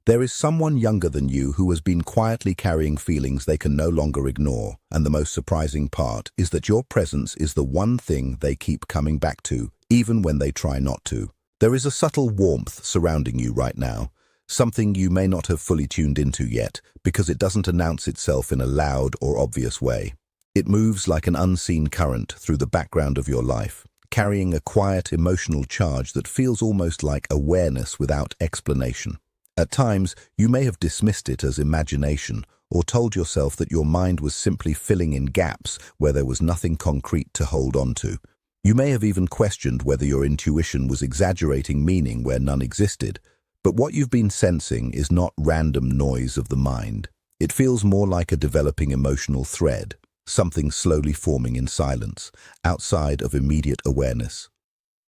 There is someone younger than you who has been quietly carrying feelings they can no longer ignore, and the most surprising part is that your presence is the one thing they keep coming back to, even when they try not to. There is a subtle warmth surrounding you right now, something you may not have fully tuned into yet, because it doesn't announce itself in a loud or obvious way. It moves like an unseen current through the background of your life, carrying a quiet emotional charge that feels almost like awareness without explanation. At times, you may have dismissed it as imagination or told yourself that your mind was simply filling in gaps where there was nothing concrete to hold on to. You may have even questioned whether your intuition was exaggerating meaning where none existed. But what you've been sensing is not random noise of the mind. It feels more like a developing emotional thread, something slowly forming in silence, outside of immediate awareness.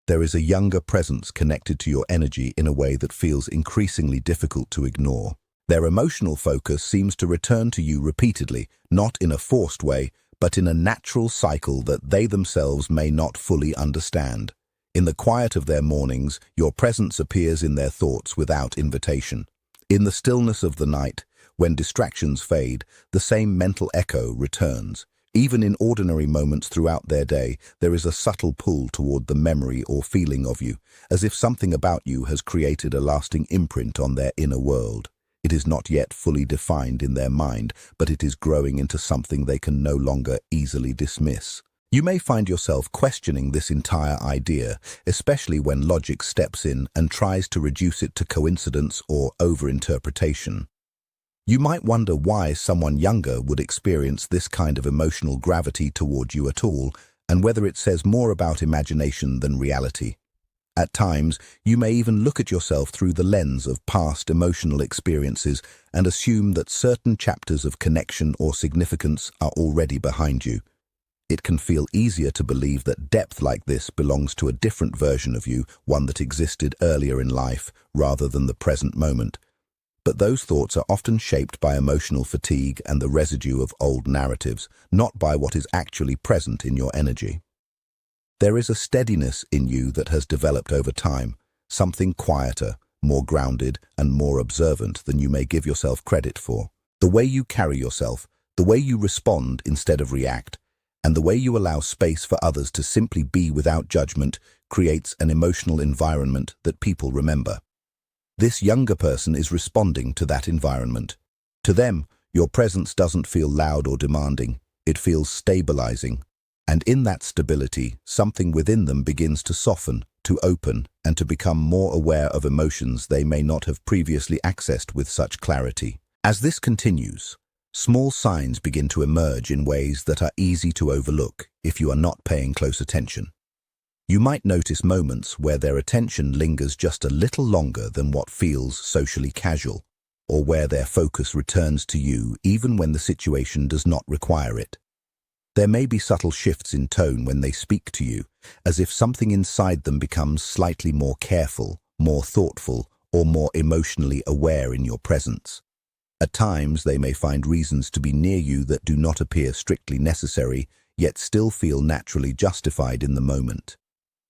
There is a younger presence connected to your energy in a way that feels increasingly difficult to ignore. Their emotional focus seems to return to you repeatedly, not in a forced way, but in a natural cycle that they themselves may not fully understand. In the quiet of their mornings, your presence appears in their thoughts without invitation. In the stillness of the night, when distractions fade, the same mental echo returns. Even in ordinary moments throughout their day, there is a subtle pull toward the memory or feeling of you, as if something about you has created a lasting imprint on their inner world. It is not yet fully defined in their mind, but it is growing into something they can no longer easily dismiss. You may find yourself questioning this entire idea, especially when logic steps in and tries to reduce it to coincidence or overinterpretation. You might wonder why someone younger would experience this kind of emotional gravity toward you at all, and whether it says more about imagination than reality. At times, you may even look at yourself through the lens of past emotional experiences and assume that certain chapters of connection or significance are already behind you. It can feel easier to believe that depth like this belongs to a different version of you, one that existed earlier in life, rather than the present moment. But those thoughts are often shaped by emotional fatigue and the residue of old narratives, not by what is actually present in your energy. There is a steadiness in you that has developed over time, something quieter, more grounded, and more observant than you may give yourself credit for. The way you carry yourself, the way you respond instead of react, and the way you allow space for others to simply be without judgment creates an emotional environment that people remember. This younger person is responding to that environment. To them, your presence doesn't feel loud or demanding. It feels stabilizing. And in that stability, something within them begins to soften, to open, and to become more aware of emotions they may not have previously accessed with such clarity. As this continues, small signs begin to emerge in ways that are easy to overlook if you are not paying close attention. You might notice moments where their attention lingers just a little longer than what feels socially casual, or where their focus returns to you even when the situation does not require it. There may be subtle shifts in tone when they speak to you, as if something inside them becomes slightly more careful, more thoughtful, or more emotionally aware in your presence. At times, they may find reasons to be near you that do not appear strictly necessary, yet still feel naturally justified in the moment.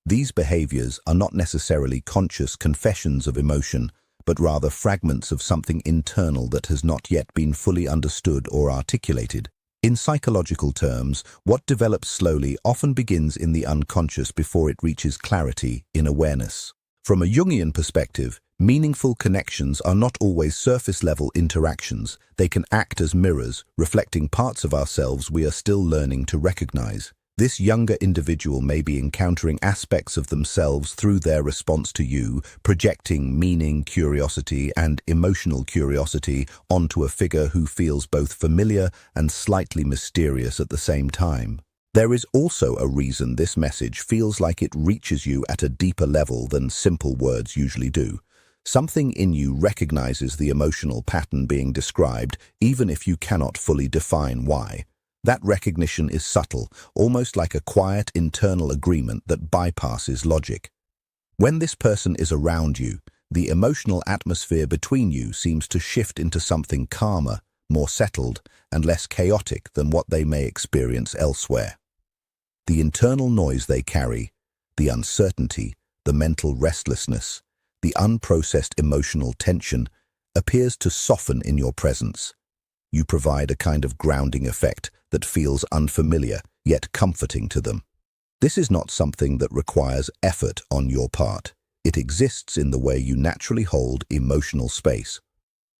These behaviors are not necessarily conscious confessions of emotion, but rather fragments of something internal that has not yet been fully understood or articulated. In psychological terms, what develops slowly often begins in the unconscious before it reaches clarity in awareness. From a Jungian perspective, meaningful connections are not always surface-level interactions. They can act as mirrors, reflecting parts of ourselves we are still learning to recognize. This younger individual may be encountering aspects of themselves through their response to you, projecting meaning, curiosity, and emotional curiosity onto a figure who feels both familiar and slightly mysterious at the same time. There is also a reason this message feels like it reaches you at a deeper level than simple words usually do. Something in you recognizes the emotional pattern being described, even if you cannot fully define why. That recognition is subtle, almost like a quiet internal agreement that bypasses logic. When this person is around you, the emotional atmosphere between you seems to shift into something calmer, more settled, and less chaotic than what they may experience elsewhere. The internal noise they carry, the uncertainty, the mental restlessness, the unprocessed emotional tension, appears to soften in your presence. You provide a kind of grounding effect that feels unfamiliar, yet comforting to them. This is not something that requires effort on your part. It exists in the way you naturally hold emotional space.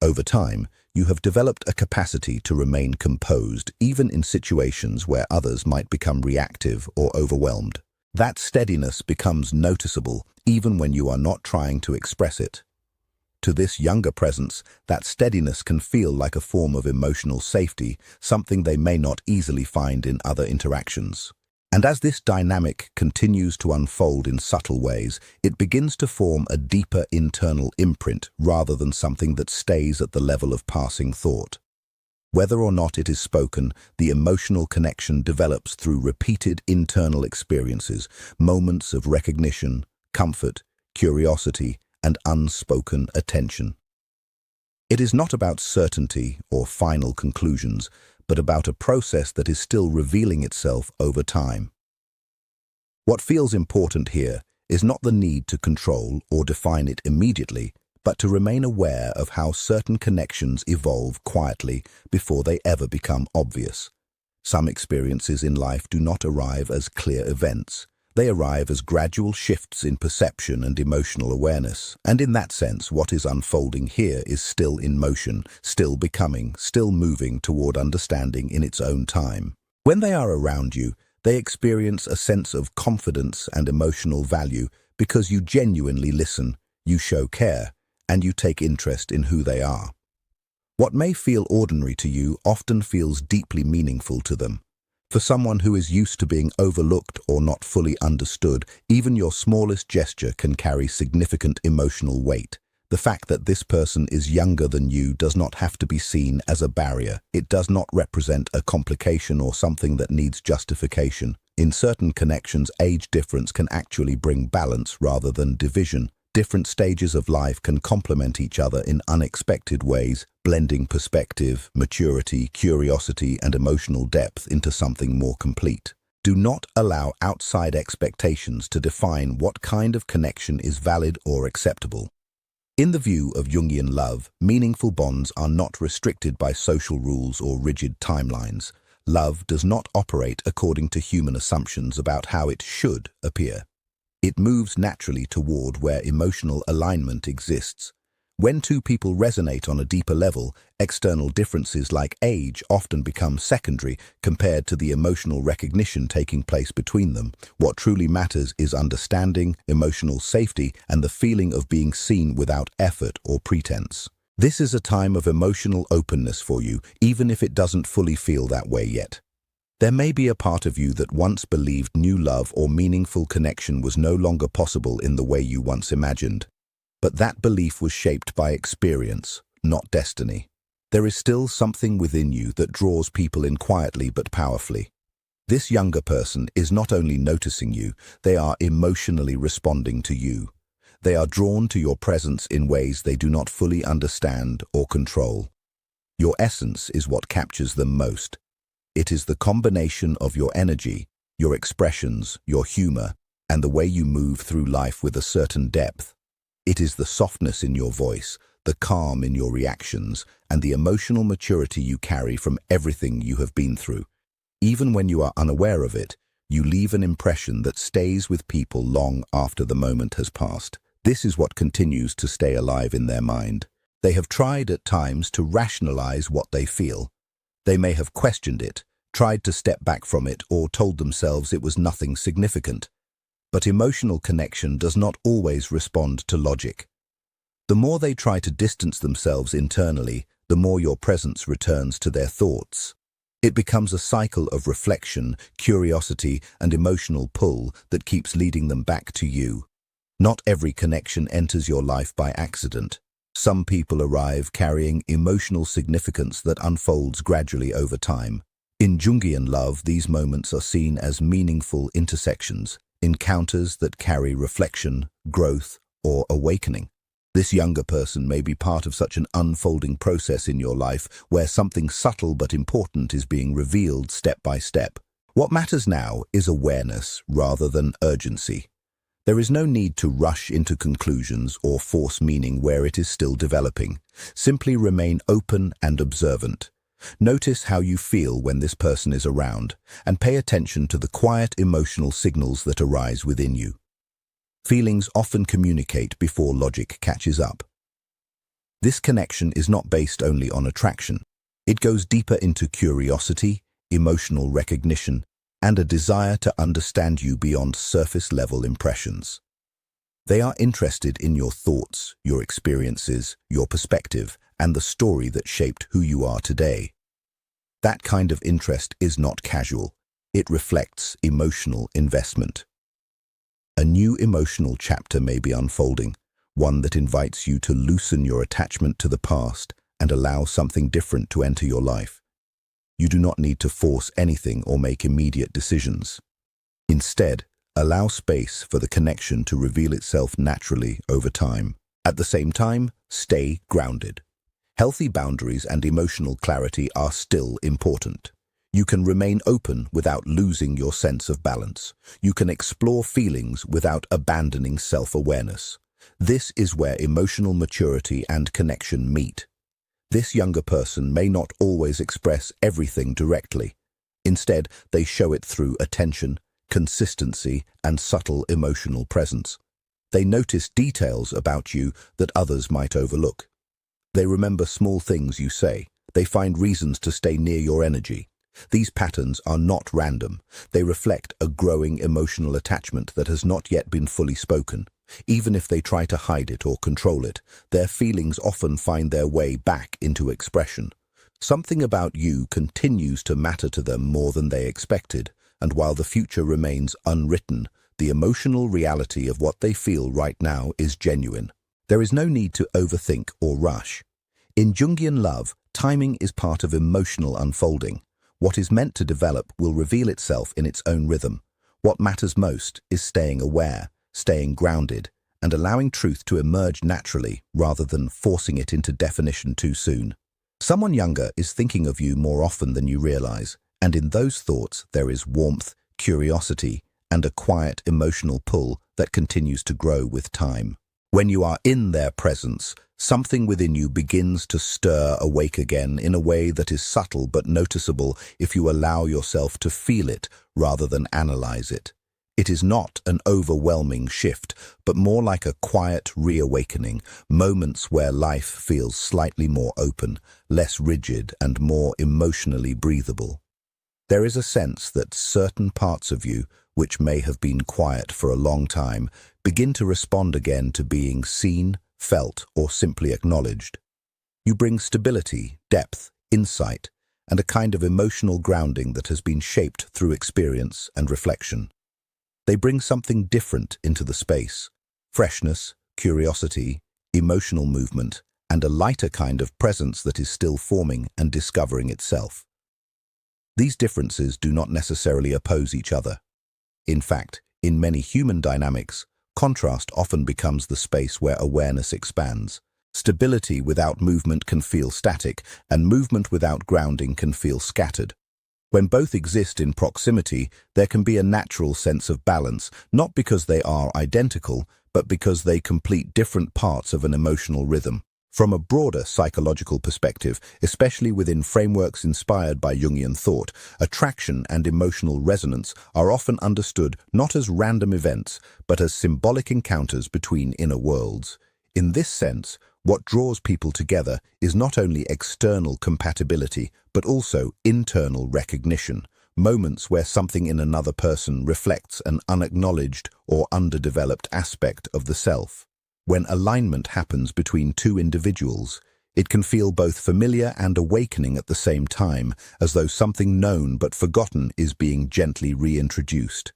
Over time, you have developed a capacity to remain composed even in situations where others might become reactive or overwhelmed. That steadiness becomes noticeable even when you are not trying to express it. To this younger presence, that steadiness can feel like a form of emotional safety, something they may not easily find in other interactions. And as this dynamic continues to unfold in subtle ways, it begins to form a deeper internal imprint rather than something that stays at the level of passing thought. Whether or not it is spoken, the emotional connection develops through repeated internal experiences, moments of recognition, comfort, curiosity, and unspoken attention. It is not about certainty or final conclusions, but about a process that is still revealing itself over time. What feels important here is not the need to control or define it immediately, but to remain aware of how certain connections evolve quietly before they ever become obvious. Some experiences in life do not arrive as clear events. They arrive as gradual shifts in perception and emotional awareness, and in that sense, what is unfolding here is still in motion, still becoming, still moving toward understanding in its own time. When they are around you, they experience a sense of confidence and emotional value because you genuinely listen, you show care, and you take interest in who they are. What may feel ordinary to you often feels deeply meaningful to them. For someone who is used to being overlooked or not fully understood, even your smallest gesture can carry significant emotional weight. The fact that this person is younger than you does not have to be seen as a barrier. It does not represent a complication or something that needs justification. In certain connections, age difference can actually bring balance rather than division. Different stages of life can complement each other in unexpected ways, blending perspective, maturity, curiosity, and emotional depth into something more complete. Do not allow outside expectations to define what kind of connection is valid or acceptable. In the view of Jungian love, meaningful bonds are not restricted by social rules or rigid timelines. Love does not operate according to human assumptions about how it should appear. It moves naturally toward where emotional alignment exists. When two people resonate on a deeper level, external differences like age often become secondary compared to the emotional recognition taking place between them. What truly matters is understanding, emotional safety, and the feeling of being seen without effort or pretense. This is a time of emotional openness for you, even if it doesn't fully feel that way yet. There may be a part of you that once believed new love or meaningful connection was no longer possible in the way you once imagined. But that belief was shaped by experience, not destiny. There is still something within you that draws people in quietly but powerfully. This younger person is not only noticing you, they are emotionally responding to you. They are drawn to your presence in ways they do not fully understand or control. Your essence is what captures them most. It is the combination of your energy, your expressions, your humor, and the way you move through life with a certain depth. It is the softness in your voice, the calm in your reactions, and the emotional maturity you carry from everything you have been through. Even when you are unaware of it, you leave an impression that stays with people long after the moment has passed. This is what continues to stay alive in their mind. They have tried at times to rationalize what they feel. They may have questioned it, tried to step back from it, or told themselves it was nothing significant. But emotional connection does not always respond to logic. The more they try to distance themselves internally, the more your presence returns to their thoughts. It becomes a cycle of reflection, curiosity, and emotional pull that keeps leading them back to you. Not every connection enters your life by accident. Some people arrive carrying emotional significance that unfolds gradually over time. In Jungian love, these moments are seen as meaningful intersections, encounters that carry reflection, growth, or awakening. This younger person may be part of such an unfolding process in your life where something subtle but important is being revealed step by step. What matters now is awareness rather than urgency. There is no need to rush into conclusions or force meaning where it is still developing. Simply remain open and observant. Notice how you feel when this person is around, and pay attention to the quiet emotional signals that arise within you. Feelings often communicate before logic catches up. This connection is not based only on attraction. It goes deeper into curiosity, emotional recognition, and a desire to understand you beyond surface-level impressions. They are interested in your thoughts, your experiences, your perspective, and the story that shaped who you are today. That kind of interest is not casual. It reflects emotional investment. A new emotional chapter may be unfolding, one that invites you to loosen your attachment to the past and allow something different to enter your life. You do not need to force anything or make immediate decisions. Instead, allow space for the connection to reveal itself naturally over time. At the same time, stay grounded. Healthy boundaries and emotional clarity are still important. You can remain open without losing your sense of balance. You can explore feelings without abandoning self-awareness. This is where emotional maturity and connection meet. This younger person may not always express everything directly. Instead, they show it through attention, consistency, and subtle emotional presence. They notice details about you that others might overlook. They remember small things you say. They find reasons to stay near your energy. These patterns are not random. They reflect a growing emotional attachment that has not yet been fully spoken. Even if they try to hide it or control it, their feelings often find their way back into expression. Something about you continues to matter to them more than they expected, and while the future remains unwritten, the emotional reality of what they feel right now is genuine. There is no need to overthink or rush. In Jungian love, timing is part of emotional unfolding. What is meant to develop will reveal itself in its own rhythm. What matters most is staying aware, staying grounded, and allowing truth to emerge naturally rather than forcing it into definition too soon. Someone younger is thinking of you more often than you realize, and in those thoughts there is warmth, curiosity, and a quiet emotional pull that continues to grow with time. When you are in their presence, something within you begins to stir awake again in a way that is subtle but noticeable if you allow yourself to feel it rather than analyze it. It is not an overwhelming shift, but more like a quiet reawakening, moments where life feels slightly more open, less rigid, and more emotionally breathable. There is a sense that certain parts of you, which may have been quiet for a long time, begin to respond again to being seen, felt, or simply acknowledged. You bring stability, depth, insight, and a kind of emotional grounding that has been shaped through experience and reflection. They bring something different into the space: freshness, curiosity, emotional movement, and a lighter kind of presence that is still forming and discovering itself. These differences do not necessarily oppose each other. In fact, in many human dynamics, contrast often becomes the space where awareness expands. Stability without movement can feel static, and movement without grounding can feel scattered. When both exist in proximity, there can be a natural sense of balance, not because they are identical, but because they complete different parts of an emotional rhythm. From a broader psychological perspective, especially within frameworks inspired by Jungian thought, attraction and emotional resonance are often understood not as random events, but as symbolic encounters between inner worlds. In this sense, what draws people together is not only external compatibility, but also internal recognition, moments where something in another person reflects an unacknowledged or underdeveloped aspect of the self. When alignment happens between two individuals, it can feel both familiar and awakening at the same time, as though something known but forgotten is being gently reintroduced.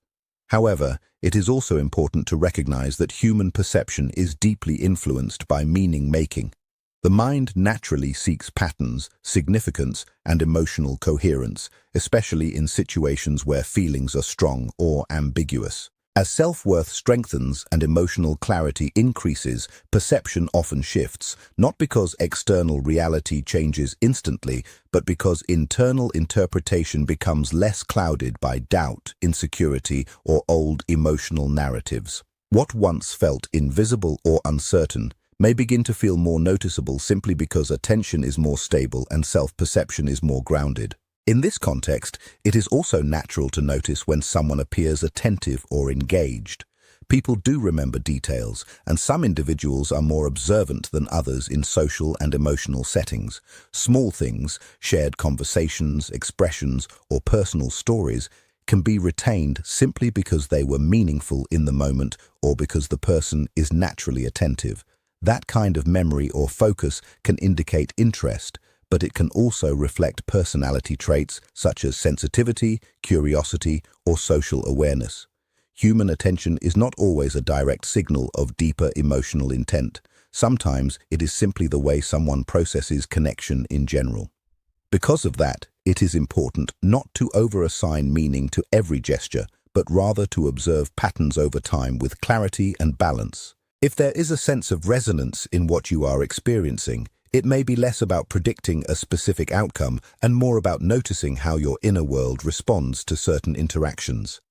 However, it is also important to recognize that human perception is deeply influenced by meaning-making. The mind naturally seeks patterns, significance, and emotional coherence, especially in situations where feelings are strong or ambiguous. As self-worth strengthens and emotional clarity increases, perception often shifts, not because external reality changes instantly, but because internal interpretation becomes less clouded by doubt, insecurity, or old emotional narratives. What once felt invisible or uncertain may begin to feel more noticeable simply because attention is more stable and self-perception is more grounded. In this context, it is also natural to notice when someone appears attentive or engaged. People do remember details, and some individuals are more observant than others in social and emotional settings. Small things, shared conversations, expressions, or personal stories can be retained simply because they were meaningful in the moment or because the person is naturally attentive. That kind of memory or focus can indicate interest, but it can also reflect personality traits such as sensitivity, curiosity, or social awareness. Human attention is not always a direct signal of deeper emotional intent. Sometimes it is simply the way someone processes connection in general. Because of that, it is important not to over-assign meaning to every gesture, but rather to observe patterns over time with clarity and balance. If there is a sense of resonance in what you are experiencing, it may be less about predicting a specific outcome and more about noticing how your inner world responds to certain interactions.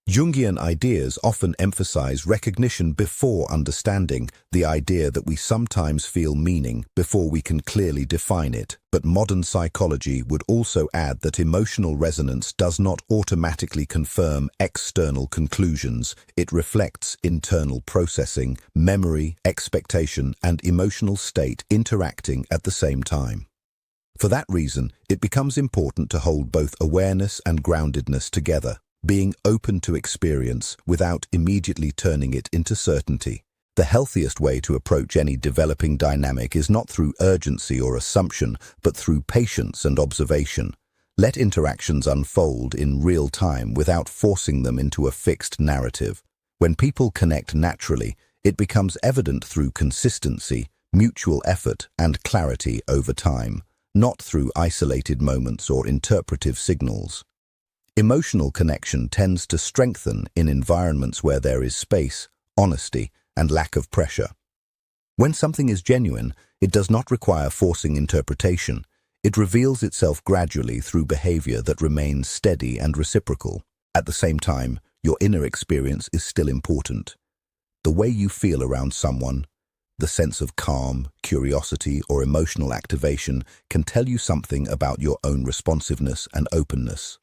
Jungian ideas often emphasize recognition before understanding, the idea that we sometimes feel meaning before we can clearly define it. But modern psychology would also add that emotional resonance does not automatically confirm external conclusions. It reflects internal processing, memory, expectation, and emotional state interacting at the same time. For that reason, it becomes important to hold both awareness and groundedness together, being open to experience without immediately turning it into certainty. The healthiest way to approach any developing dynamic is not through urgency or assumption, but through patience and observation. Let interactions unfold in real time without forcing them into a fixed narrative. When people connect naturally, it becomes evident through consistency, mutual effort, and clarity over time, not through isolated moments or interpretive signals. Emotional connection tends to strengthen in environments where there is space, honesty, and lack of pressure. When something is genuine, it does not require forcing interpretation. It reveals itself gradually through behavior that remains steady and reciprocal. At the same time, your inner experience is still important. The way you feel around someone, the sense of calm, curiosity, or emotional activation can tell you something about your own responsiveness and openness.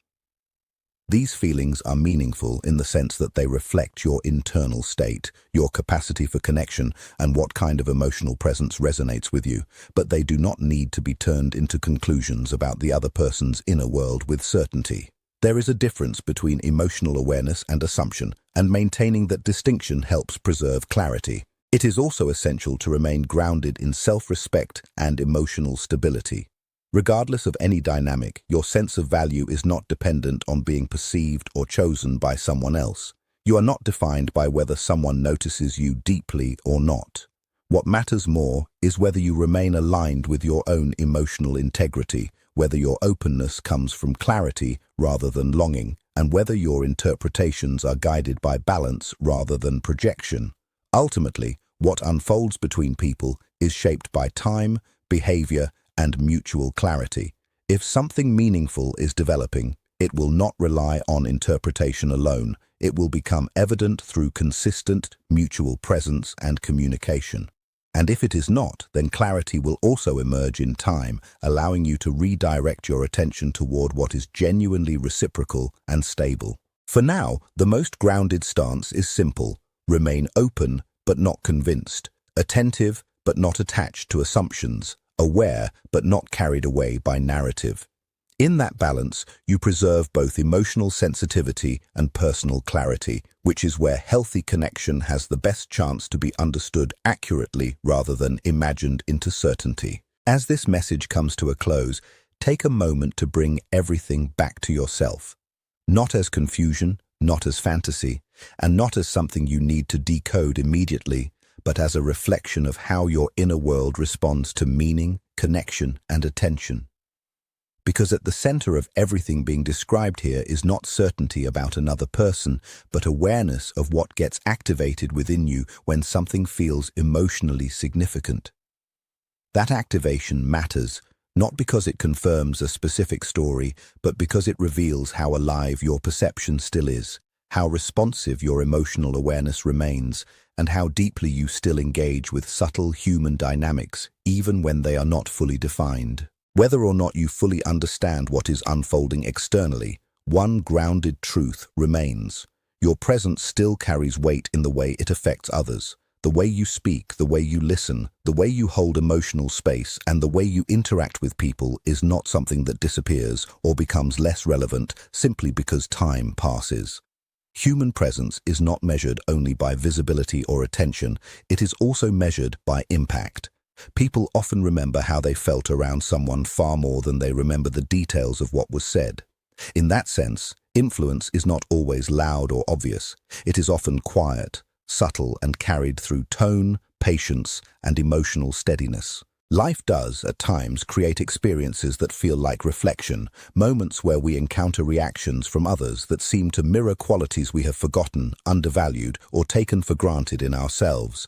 These feelings are meaningful in the sense that they reflect your internal state, your capacity for connection, and what kind of emotional presence resonates with you, but they do not need to be turned into conclusions about the other person's inner world with certainty. There is a difference between emotional awareness and assumption, and maintaining that distinction helps preserve clarity. It is also essential to remain grounded in self-respect and emotional stability. Regardless of any dynamic, your sense of value is not dependent on being perceived or chosen by someone else. You are not defined by whether someone notices you deeply or not. What matters more is whether you remain aligned with your own emotional integrity, whether your openness comes from clarity rather than longing, and whether your interpretations are guided by balance rather than projection. Ultimately, what unfolds between people is shaped by time, behavior, and mutual clarity. If something meaningful is developing, it will not rely on interpretation alone. It will become evident through consistent, mutual presence and communication. And if it is not, then clarity will also emerge in time, allowing you to redirect your attention toward what is genuinely reciprocal and stable. For now, the most grounded stance is simple. Remain open, but not convinced. Attentive, but not attached to assumptions. Aware, but not carried away by narrative. In that balance, you preserve both emotional sensitivity and personal clarity, which is where healthy connection has the best chance to be understood accurately rather than imagined into certainty. As this message comes to a close, take a moment to bring everything back to yourself. Not as confusion, not as fantasy, and not as something you need to decode immediately, but as a reflection of how your inner world responds to meaning, connection, and attention. Because at the center of everything being described here is not certainty about another person, but awareness of what gets activated within you when something feels emotionally significant. That activation matters, not because it confirms a specific story, but because it reveals how alive your perception still is. how responsive your emotional awareness remains, and how deeply you still engage with subtle human dynamics, even when they are not fully defined. Whether or not you fully understand what is unfolding externally, one grounded truth remains. Your presence still carries weight in the way it affects others. The way you speak, the way you listen, the way you hold emotional space, and the way you interact with people is not something that disappears or becomes less relevant simply because time passes. Human presence is not measured only by visibility or attention, it is also measured by impact. People often remember how they felt around someone far more than they remember the details of what was said. In that sense, influence is not always loud or obvious. It is often quiet, subtle, and carried through tone, patience, and emotional steadiness. Life does, at times, create experiences that feel like reflection, moments where we encounter reactions from others that seem to mirror qualities we have forgotten, undervalued, or taken for granted in ourselves.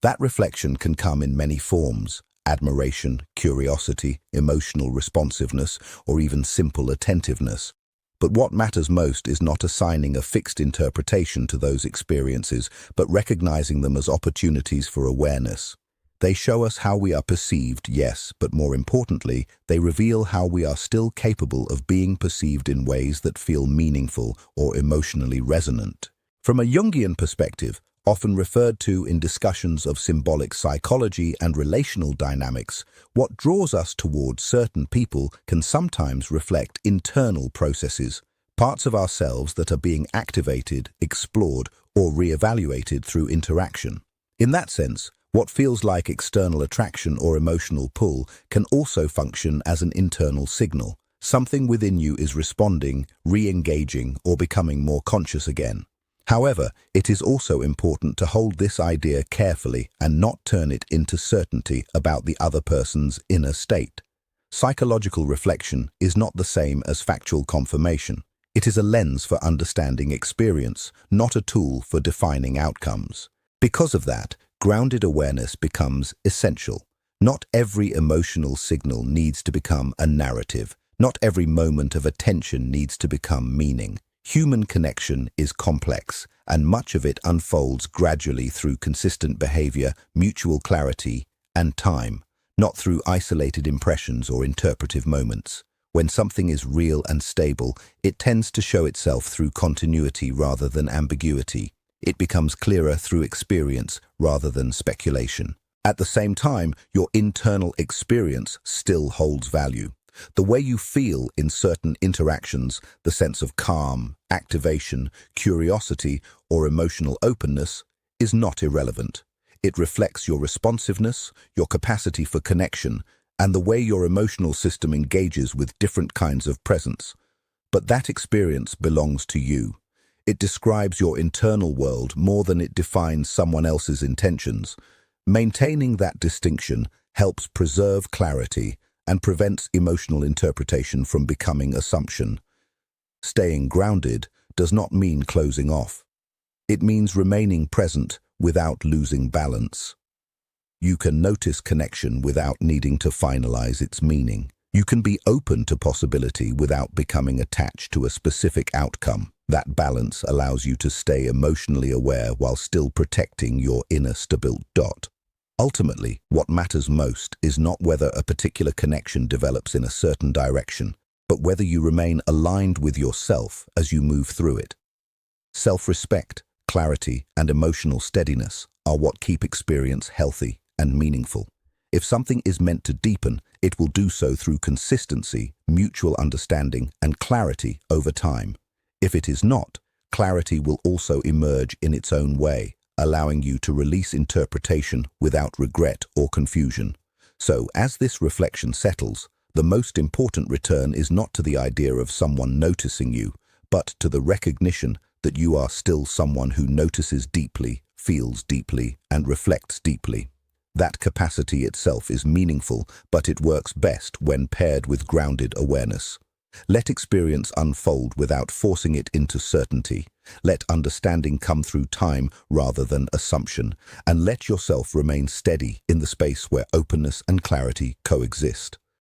That reflection can come in many forms: admiration, curiosity, emotional responsiveness, or even simple attentiveness. But what matters most is not assigning a fixed interpretation to those experiences, but recognizing them as opportunities for awareness. They show us how we are perceived, yes, but more importantly, they reveal how we are still capable of being perceived in ways that feel meaningful or emotionally resonant. From a Jungian perspective, often referred to in discussions of symbolic psychology and relational dynamics, what draws us towards certain people can sometimes reflect internal processes, parts of ourselves that are being activated, explored, or re-evaluated through interaction. In that sense, what feels like external attraction or emotional pull can also function as an internal signal. Something within you is responding, re-engaging, or becoming more conscious again. However, it is also important to hold this idea carefully and not turn it into certainty about the other person's inner state. Psychological reflection is not the same as factual confirmation. It is a lens for understanding experience, not a tool for defining outcomes. Because of that, grounded awareness becomes essential. Not every emotional signal needs to become a narrative. Not every moment of attention needs to become meaning. Human connection is complex, and much of it unfolds gradually through consistent behavior, mutual clarity, and time, not through isolated impressions or interpretive moments. When something is real and stable, it tends to show itself through continuity rather than ambiguity. It becomes clearer through experience rather than speculation. At the same time, your internal experience still holds value. The way you feel in certain interactions, the sense of calm, activation, curiosity, or emotional openness, is not irrelevant. It reflects your responsiveness, your capacity for connection, and the way your emotional system engages with different kinds of presence. But that experience belongs to you. It describes your internal world more than it defines someone else's intentions. Maintaining that distinction helps preserve clarity and prevents emotional interpretation from becoming assumption. Staying grounded does not mean closing off. It means remaining present without losing balance. You can notice connection without needing to finalize its meaning. You can be open to possibility without becoming attached to a specific outcome. That balance allows you to stay emotionally aware while still protecting your inner stability. Ultimately, what matters most is not whether a particular connection develops in a certain direction, but whether you remain aligned with yourself as you move through it. Self-respect, clarity, and emotional steadiness are what keep experience healthy and meaningful. If something is meant to deepen, it will do so through consistency, mutual understanding, and clarity over time. If it is not, clarity will also emerge in its own way, allowing you to release interpretation without regret or confusion. So, as this reflection settles, the most important return is not to the idea of someone noticing you, but to the recognition that you are still someone who notices deeply, feels deeply, and reflects deeply. That capacity itself is meaningful, but it works best when paired with grounded awareness. Let experience unfold without forcing it into certainty. Let understanding come through time rather than assumption, and let yourself remain steady in the space where openness and clarity coexist.